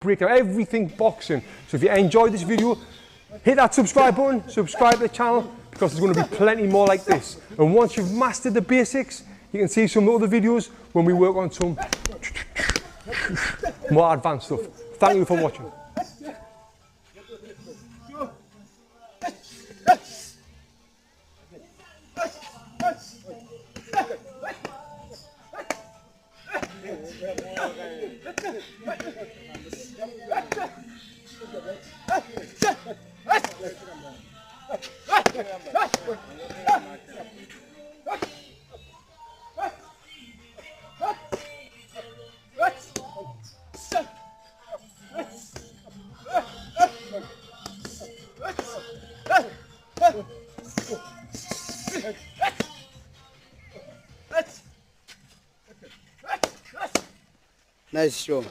break down everything boxing. So if you enjoyed this video, hit that subscribe button, subscribe to the channel, because there's going to be plenty more like this. And once you've mastered the basics, you can see some other videos when we work on some more advanced stuff. Thank you for watching. Nice show.